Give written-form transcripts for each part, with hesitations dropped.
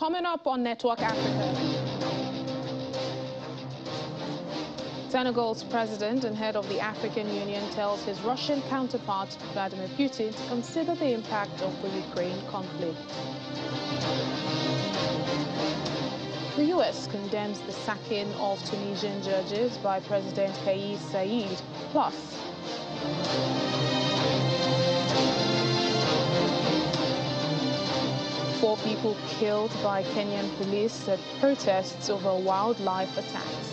Coming up on Network Africa, Senegal's president and head of the African Union tells his Russian counterpart, Vladimir Putin, to consider the impact of the Ukraine conflict. The U.S. condemns the sacking of Tunisian judges by President Kais Saied. Plus, four people killed by Kenyan police at protests over wildlife attacks.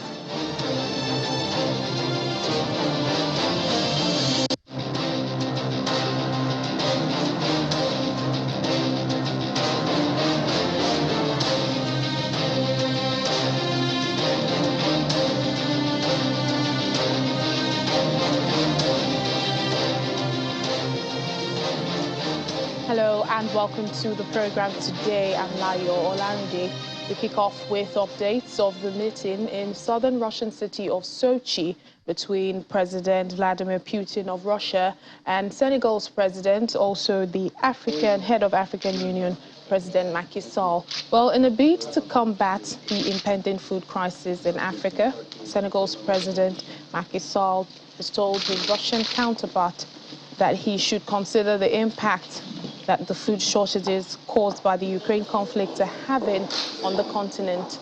Hello and welcome to the program today. I'm Layo Olarinde. We kick off with updates of the meeting in southern Russian city of Sochi between President Vladimir Putin of Russia and Senegal's president, also the head of African Union, President Macky Sall. Well, in a bid to combat the impending food crisis in Africa, Senegal's President Macky Sall has told his Russian counterpart that he should consider the impact that the food shortages caused by the Ukraine conflict are having on the continent.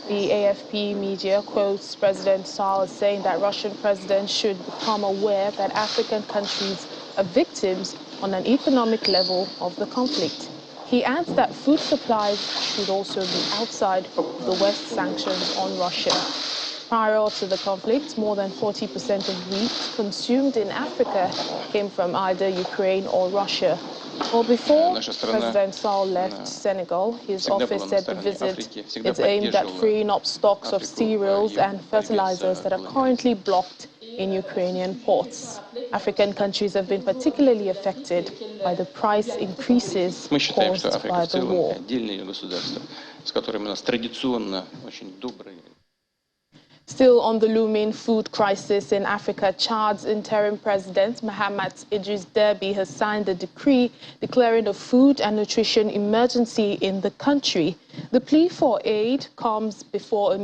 The AFP media quotes President Sall as saying that Russian presidents should become aware that African countries are victims on an economic level of the conflict. He adds that food supplies should also be outside of the West sanctions on Russia. Prior to the conflict, more than 40% of wheat consumed in Africa came from either Ukraine or Russia. Well, before President Sall left Senegal, his office said the visit is aimed at freeing up stocks of cereals and fertilizers that are currently blocked in Ukrainian ports. African countries have been particularly affected by the price increases caused by the war. Still on the looming food crisis in Africa, Chad's interim president, Mahamat Idris Deby, has signed a decree declaring a food and nutrition emergency in the country. The plea for aid comes before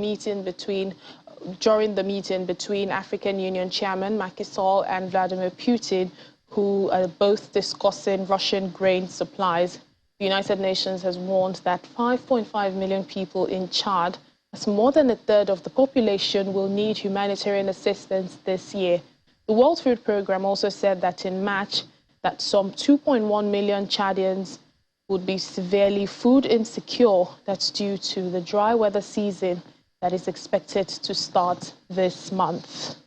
during the meeting between African Union Chairman Macky Sall and Vladimir Putin, who are both discussing Russian grain supplies. The United Nations has warned that 5.5 million people in Chad, as more than a third of the population, will need humanitarian assistance this year. The World Food Programme also said that in March, that some 2.1 million Chadians would be severely food insecure. That's due to the dry weather season that is expected to start this month.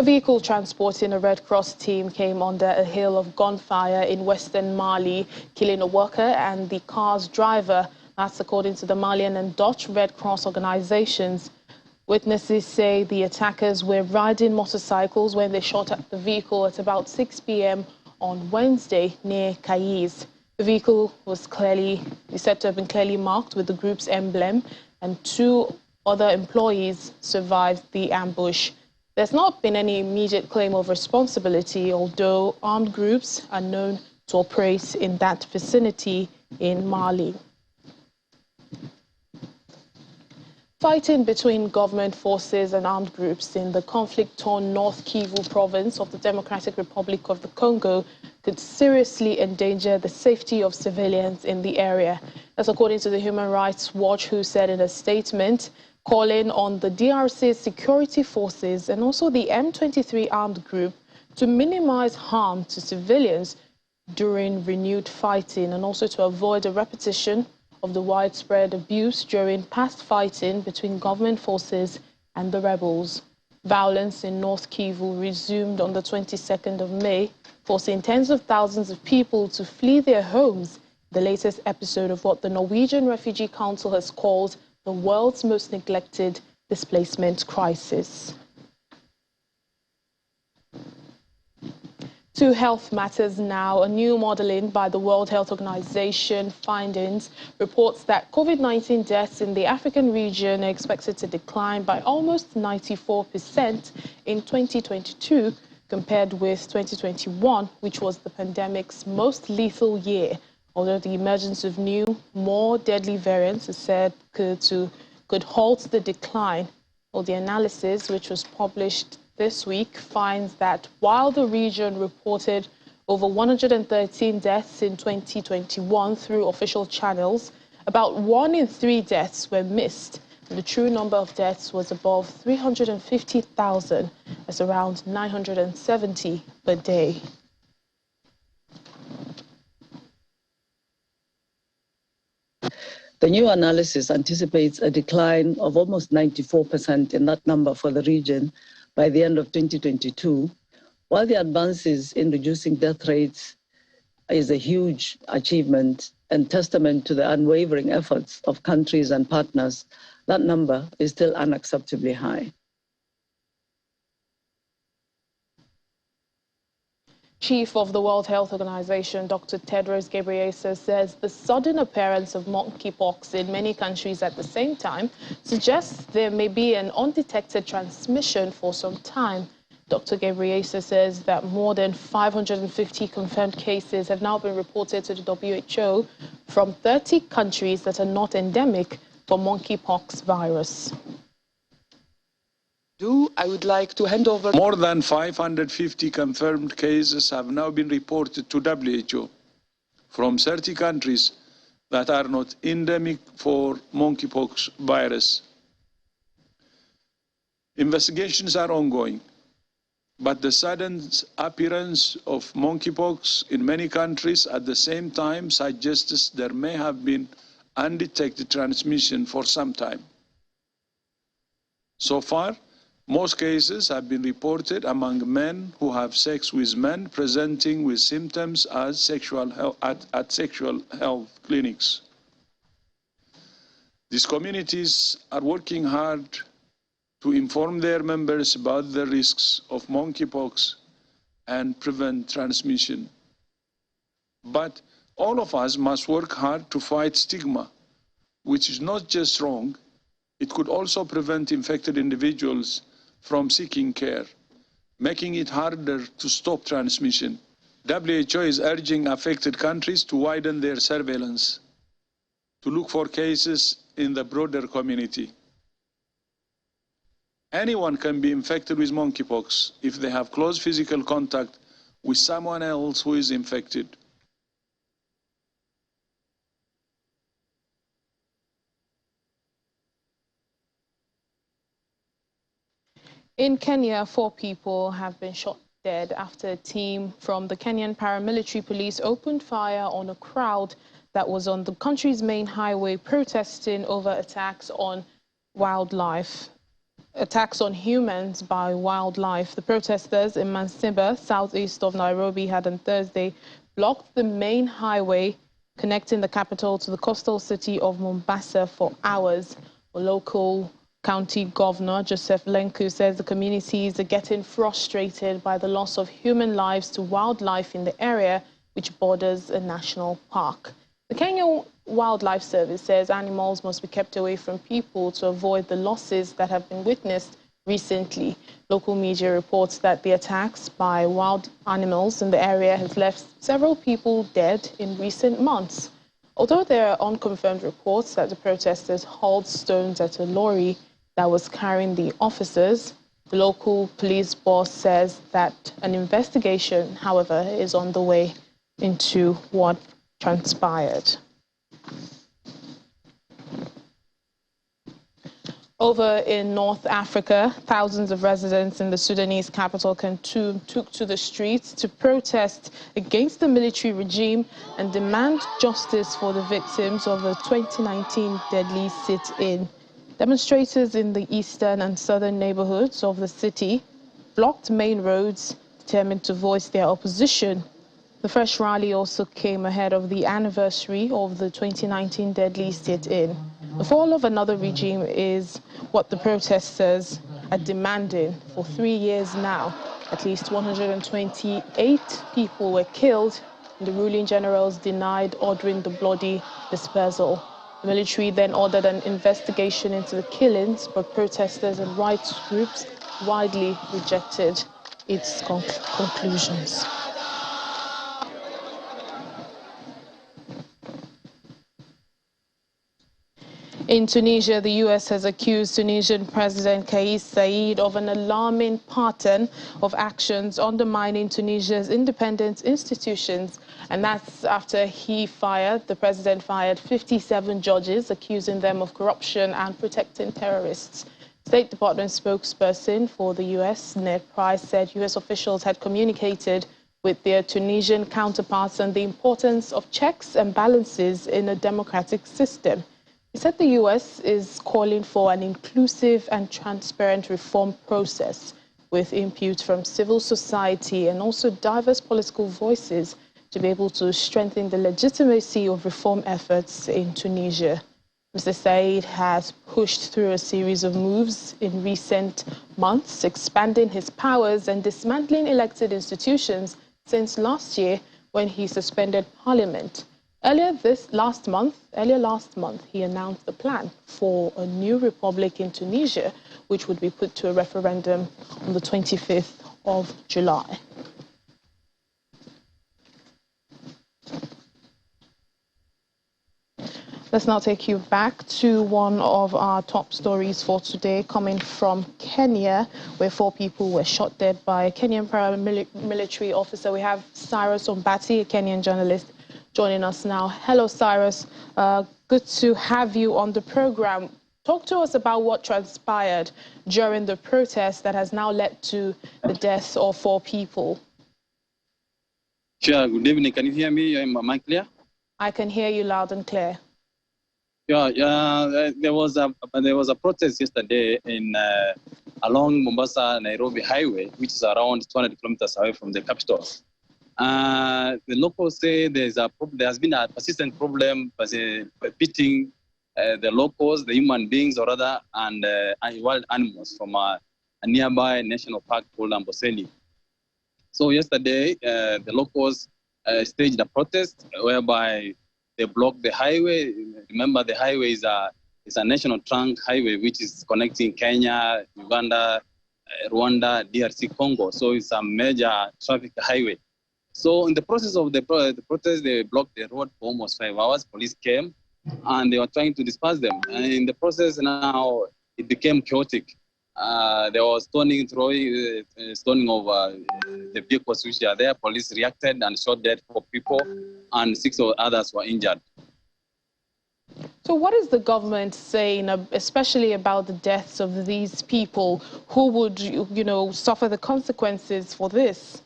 A vehicle transporting a Red Cross team came under a hail of gunfire in western Mali, killing a worker and the car's driver. That's according to the Malian and Dutch Red Cross organizations. Witnesses say the attackers were riding motorcycles when they shot at the vehicle at about 6 p.m. on Wednesday near Kayes. The vehicle was said to have been clearly marked with the group's emblem, and two other employees survived the ambush. There's not been any immediate claim of responsibility, although armed groups are known to operate in that vicinity in Mali. Fighting between government forces and armed groups in the conflict-torn North Kivu province of the Democratic Republic of the Congo could seriously endanger the safety of civilians in the area. That's according to the Human Rights Watch, who said in a statement, calling on the DRC's security forces and also the M23 armed group to minimize harm to civilians during renewed fighting, and also to avoid a repetition of the widespread abuse during past fighting between government forces and the rebels. Violence in North Kivu resumed on the 22nd of May, forcing tens of thousands of people to flee their homes, the latest episode of what the Norwegian Refugee Council has called the world's most neglected displacement crisis. To health matters now. A new modeling by the World Health Organization findings reports that COVID-19 deaths in the African region are expected to decline by almost 94% in 2022 compared with 2021, which was the pandemic's most lethal year, although the emergence of new, more deadly variants is said could halt the decline. Well, the analysis, which was published this week, finds that while the region reported over 113 deaths in 2021 through official channels, about 1 in 3 deaths were missed. The true number of deaths was above 350,000, as around 970 per day. The new analysis anticipates a decline of almost 94% in that number for the region by the end of 2022, while the advances in reducing death rates is a huge achievement and testament to the unwavering efforts of countries and partners. That number is still unacceptably high. Chief of the World Health Organization, Dr. Tedros Ghebreyesus, says the sudden appearance of monkeypox in many countries at the same time suggests there may be an undetected transmission for some time. Dr. Ghebreyesus says that more than 550 confirmed cases have now been reported to the WHO from 30 countries that are not endemic for monkeypox virus. I would like to hand over. More than 550 confirmed cases have now been reported to WHO from 30 countries that are not endemic for monkeypox virus. Investigations are ongoing, but the sudden appearance of monkeypox in many countries at the same time suggests there may have been undetected transmission for some time. So far, most cases have been reported among men who have sex with men presenting with symptoms as sexual health clinics. These communities are working hard to inform their members about the risks of monkeypox and prevent transmission. But all of us must work hard to fight stigma, which is not just wrong, it could also prevent infected individuals from seeking care, making it harder to stop transmission. WHO is urging affected countries to widen their surveillance, to look for cases in the broader community. Anyone can be infected with monkeypox if they have close physical contact with someone else who is infected. In Kenya, 4 people have been shot dead after a team from the Kenyan paramilitary police opened fire on a crowd that was on the country's main highway protesting over attacks on wildlife. Attacks on humans by wildlife. The protesters in Mansiba, southeast of Nairobi, had on Thursday blocked the main highway connecting the capital to the coastal city of Mombasa for hours. A local County Governor Joseph Lenku says the communities are getting frustrated by the loss of human lives to wildlife in the area, which borders a national park. The Kenyan Wildlife Service says animals must be kept away from people to avoid the losses that have been witnessed recently. Local media reports that the attacks by wild animals in the area has left several people dead in recent months. Although there are unconfirmed reports that the protesters hurled stones at a lorry that was carrying the officers, the local police boss says that an investigation, however, is on the way into what transpired. Over in North Africa, thousands of residents in the Sudanese capital Khartoum took to the streets to protest against the military regime and demand justice for the victims of the 2019 deadly sit-in. Demonstrators in the eastern and southern neighborhoods of the city blocked main roads, determined to voice their opposition. The fresh rally also came ahead of the anniversary of the 2019 deadly sit-in. The fall of another regime is what the protesters are demanding for 3 years now. At least 128 people were killed, and the ruling generals denied ordering the bloody dispersal. The military then ordered an investigation into the killings, but protesters and rights groups widely rejected its conclusions. In Tunisia, the U.S. has accused Tunisian President Kais Saied of an alarming pattern of actions undermining Tunisia's independent institutions. And that's after the president fired 57 judges, accusing them of corruption and protecting terrorists. State Department spokesperson for the U.S., Ned Price, said U.S. officials had communicated with their Tunisian counterparts on the importance of checks and balances in a democratic system. He said the U.S. is calling for an inclusive and transparent reform process with input from civil society and also diverse political voices to be able to strengthen the legitimacy of reform efforts in Tunisia. Mr. Said has pushed through a series of moves in recent months, expanding his powers and dismantling elected institutions since last year when he suspended parliament. Earlier last month, he announced a plan for a new republic in Tunisia, which would be put to a referendum on the 25th of July. Let's now take you back to one of our top stories for today, coming from Kenya, where 4 people were shot dead by a Kenyan paramilitary officer. We have Cyrus Ombati, a Kenyan journalist, joining us now. Hello, Cyrus. Good to have you on the program. Talk to us about what transpired during the protest that has now led to the death of 4 people. Sure. Good evening. Can you hear me? Am I clear? I can hear you loud and clear. Yeah. There was a protest yesterday in along Mombasa-Nairobi highway, which is around 200 kilometers away from the capital. The locals say there has been a persistent problem beating the locals, the human beings, or rather, and wild animals from a nearby national park called Amboseli. So yesterday, the locals staged a protest whereby they blocked the highway. Remember, the highway is a national trunk highway which is connecting Kenya, Uganda, Rwanda, DRC, Congo. So it's a major traffic highway. So in the process of the protest, they blocked the road for almost 5 hours. Police came and they were trying to disperse them. And in the process now, it became chaotic. There was stoning of the vehicles which are there. Police reacted and shot dead 4 people, and 6 others were injured. So what is the government saying, especially about the deaths of these people? Who would, suffer the consequences for this?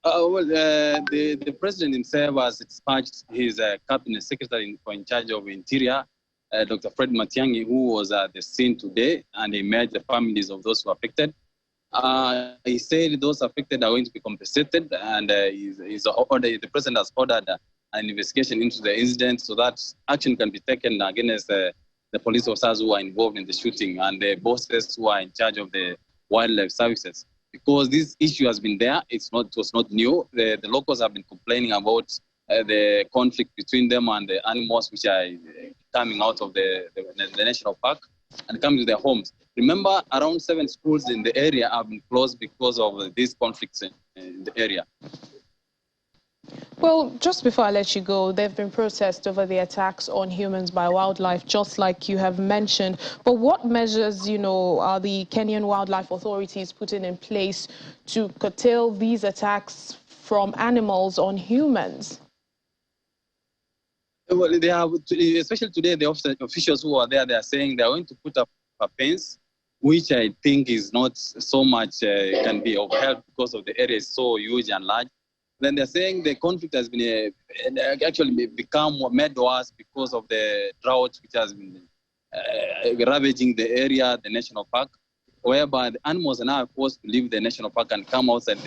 The president himself has dispatched his cabinet secretary in charge of Interior, Dr. Fred Matiang'i, who was at the scene today, and he met the families of those who are affected. He said those affected are going to be compensated, and the president has ordered an investigation into the incident so that action can be taken against the police officers who are involved in the shooting and the bosses who are in charge of the wildlife services. Because this issue has been there, it was not new. The locals have been complaining about the conflict between them and the animals which are coming out of the national park and coming to their homes. Remember, around 7 schools in the area have been closed because of these conflicts in the area. Well, just before I let you go, there have been protests over the attacks on humans by wildlife, just like you have mentioned. But what measures, are the Kenyan wildlife authorities putting in place to curtail these attacks from animals on humans? Well, they have, especially today, the officials who are there, they are saying they are going to put up a fence, which I think is not so much can be of help because of the area is so huge and large. Then they're saying the conflict has been actually become made worse because of the drought which has been ravaging the area, the national park, whereby the animals are now forced to leave the national park and come outside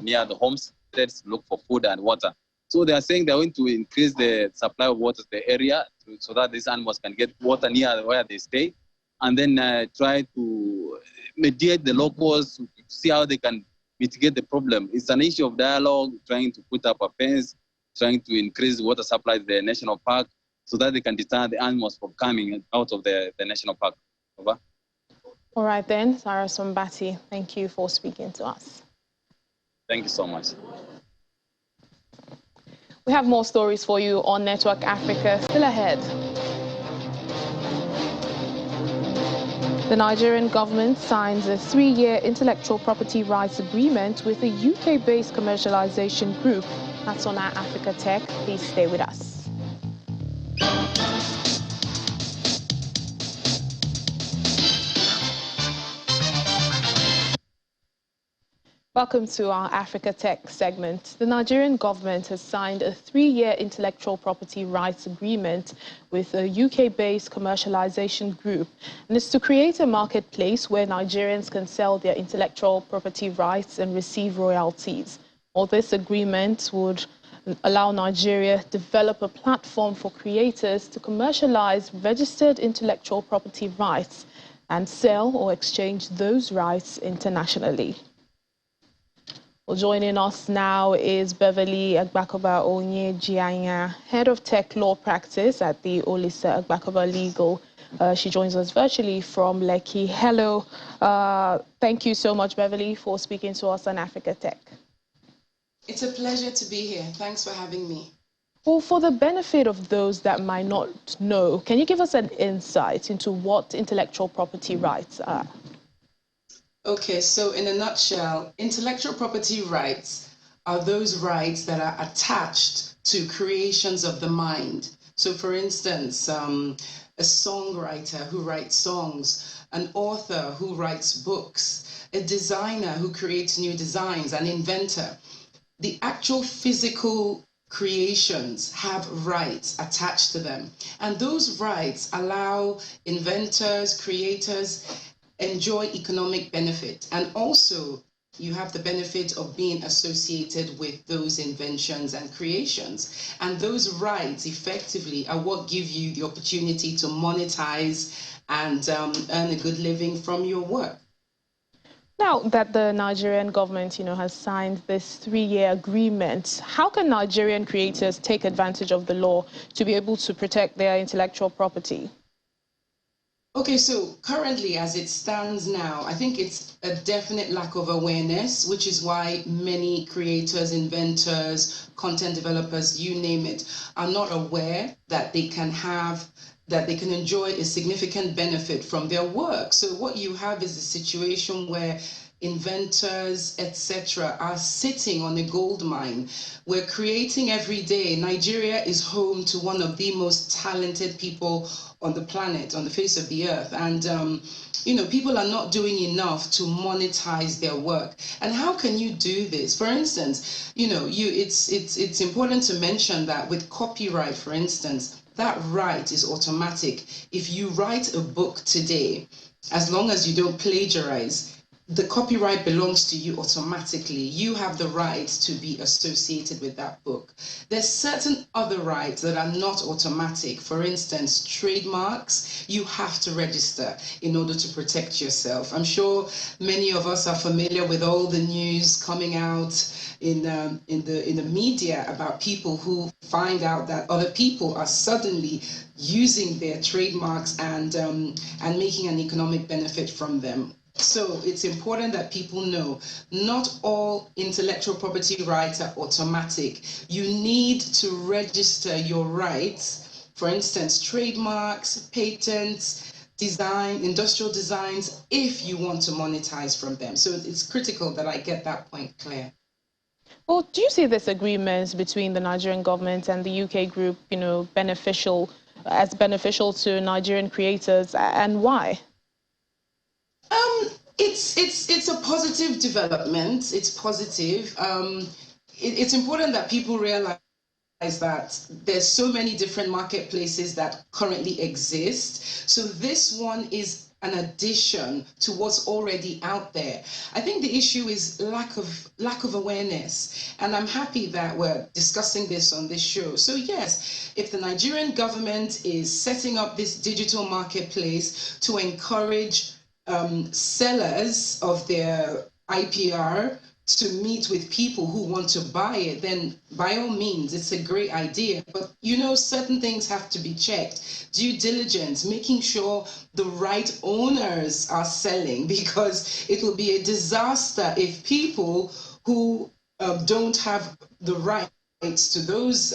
near the homesteads to look for food and water. So they are saying they're going to increase the supply of water to the area so that these animals can get water near where they stay, and then try to mediate the locals to see how they can mitigate the problem. It's an issue of dialogue, trying to put up a fence, trying to increase water supply to the national park so that they can deter the animals from coming out of the national park. Over. All right then, Sarah Sombati, thank you for speaking to us. Thank you so much. We have more stories for you on Network Africa. Still ahead. The Nigerian government signs a 3-year intellectual property rights agreement with a UK-based commercialization group. That's on our Africa Tech. Please stay with us. Welcome to our Africa Tech segment. The Nigerian government has signed a 3-year intellectual property rights agreement with a UK-based commercialization group. And it's to create a marketplace where Nigerians can sell their intellectual property rights and receive royalties. Well, this agreement would allow Nigeria to develop a platform for creators to commercialize registered intellectual property rights and sell or exchange those rights internationally. Well, joining us now is Beverly Agbakoba Onyejianya, Head of Tech Law Practice at the Olisa Agbakoba Legal. She joins us virtually from Lekki. Hello. Thank you so much, Beverly, for speaking to us on Africa Tech. It's a pleasure to be here. Thanks for having me. Well, for the benefit of those that might not know, can you give us an insight into what intellectual property rights are? Okay, so in a nutshell, intellectual property rights are those rights that are attached to creations of the mind. So for instance, a songwriter who writes songs, an author who writes books, a designer who creates new designs, an inventor. The actual physical creations have rights attached to them. And those rights allow inventors, creators, enjoy economic benefit. And also, you have the benefit of being associated with those inventions and creations. And those rights effectively are what give you the opportunity to monetize and earn a good living from your work. Now that the Nigerian government, has signed this 3-year agreement, how can Nigerian creators take advantage of the law to be able to protect their intellectual property? Okay, so currently as it stands now, I think it's a definite lack of awareness, which is why many creators, inventors, content developers, you name it, are not aware that they can enjoy a significant benefit from their work. So what you have is a situation where inventors, etc., are sitting on a gold mine. We're creating every day. Nigeria is home to one of the most talented people on the planet, on the face of the earth. And, people are not doing enough to monetize their work. And how can you do this? For instance, it's important to mention that with copyright, for instance, that right is automatic. If you write a book today, as long as you don't plagiarize, the copyright belongs to you automatically. You have the right to be associated with that book. There's certain other rights that are not automatic. For instance, trademarks, you have to register in order to protect yourself. I'm sure many of us are familiar with all the news coming out in the media about people who find out that other people are suddenly using their trademarks and making an economic benefit from them. So it's important that people know not all intellectual property rights are automatic. You need to register your rights. For instance, trademarks, patents, design, industrial designs, if you want to monetize from them. So it's critical that I get that point clear. Well, do you see this agreement between the Nigerian government and the UK group, beneficial to Nigerian creators, and why? It's a positive development. It's positive. It's important that people realize that there's so many different marketplaces that currently exist. So this one is an addition to what's already out there. I think the issue is lack of awareness, and I'm happy that we're discussing this on this show. So yes, if the Nigerian government is setting up this digital marketplace to encourage sellers of their IPR to meet with people who want to buy it, then by all means, it's a great idea. But you know, certain things have to be checked. Due diligence, making sure the right owners are selling, because it will be a disaster if people who don't have the rights to those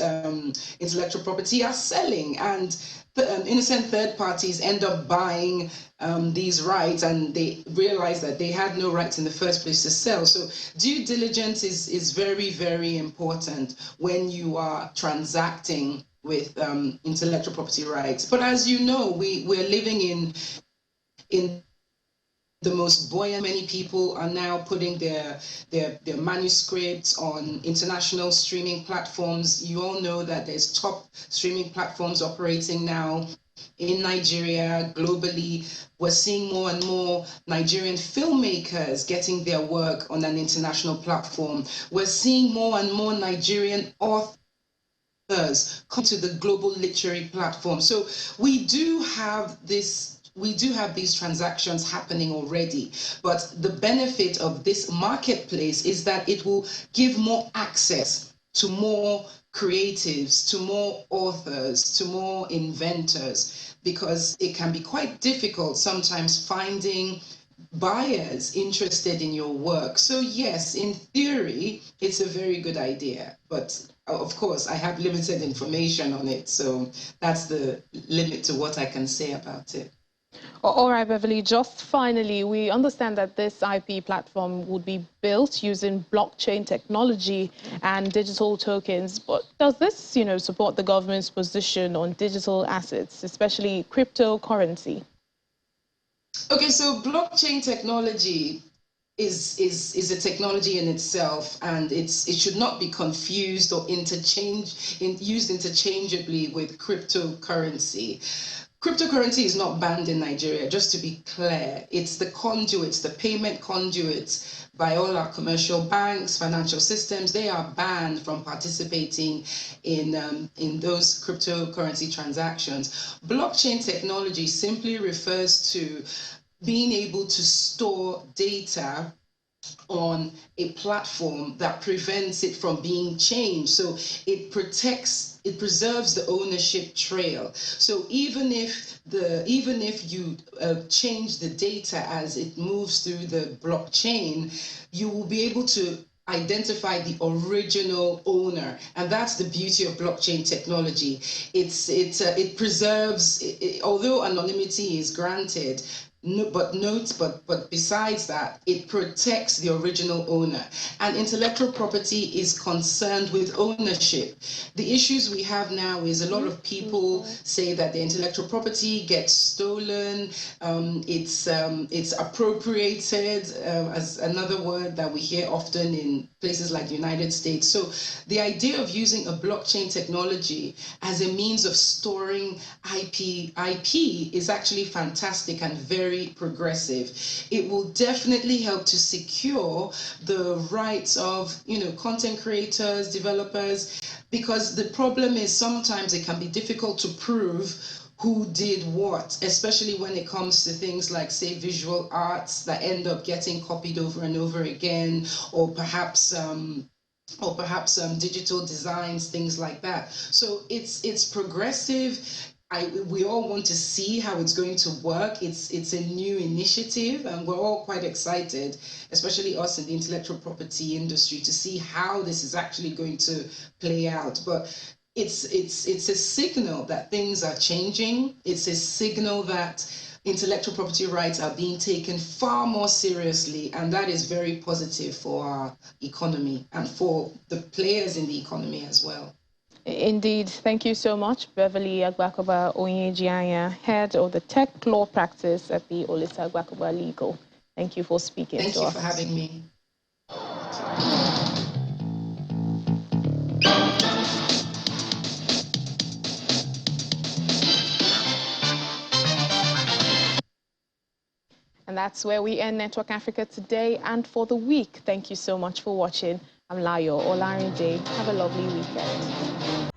intellectual property are selling, and innocent third parties end up buying these rights, and they realize that they had no rights in the first place to sell. So due diligence is very, very important when you are transacting with intellectual property rights. But as you know, we're living in the most buoyant. Many people are now putting their manuscripts on international streaming platforms. You all know that there's top streaming platforms operating now in Nigeria, globally. We're seeing more and more Nigerian filmmakers getting their work on an international platform. We're seeing more and more Nigerian authors come to the global literary platform. So we do have these transactions happening already, but the benefit of this marketplace is that it will give more access to more creatives, to more authors, to more inventors, because it can be quite difficult sometimes finding buyers interested in your work. So yes, in theory, it's a very good idea, but of course, I have limited information on it, so that's the limit to what I can say about it. All right, Beverly, just finally, we understand that this IP platform would be built using blockchain technology and digital tokens. But does this, support the government's position on digital assets, especially cryptocurrency? Okay, so blockchain technology is a technology in itself, and it should not be confused or used interchangeably with cryptocurrency. Cryptocurrency is not banned in Nigeria, just to be clear. It's the conduits, the payment conduits by all our commercial banks, financial systems. They are banned from participating in those cryptocurrency transactions. Blockchain technology simply refers to being able to store data on a platform that prevents it from being changed. So it preserves the ownership trail. So even if you change the data as it moves through the blockchain, you will be able to identify the original owner, and that's the beauty of blockchain technology. It preserves, although anonymity is granted. No, but besides that, it protects the original owner. And intellectual property is concerned with ownership. The issues we have now is a lot of people say that the intellectual property gets stolen. It's appropriated, as another word that we hear often in places like the United States. So the idea of using a blockchain technology as a means of storing IP is actually fantastic and very progressive. It will definitely help to secure the rights of content creators, developers, because the problem is sometimes it can be difficult to prove who did what, especially when it comes to things like, say, visual arts that end up getting copied over and over again, or perhaps digital designs, things like that. So it's progressive. We all want to see how it's going to work. It's a new initiative, and we're all quite excited, especially us in the intellectual property industry, to see how this is actually going to play out. But it's a signal that things are changing. It's a signal that intellectual property rights are being taken far more seriously, and that is very positive for our economy and for the players in the economy as well. Indeed. Thank you so much, Beverly Agbakoba Onyejianya, head of the tech law practice at the Olisa Agbakoba Legal. Thank you for speaking to us. Thank you for having me. And that's where we end Network Africa today and for the week. Thank you so much for watching. I'm Layo Olarinde. Have a lovely weekend.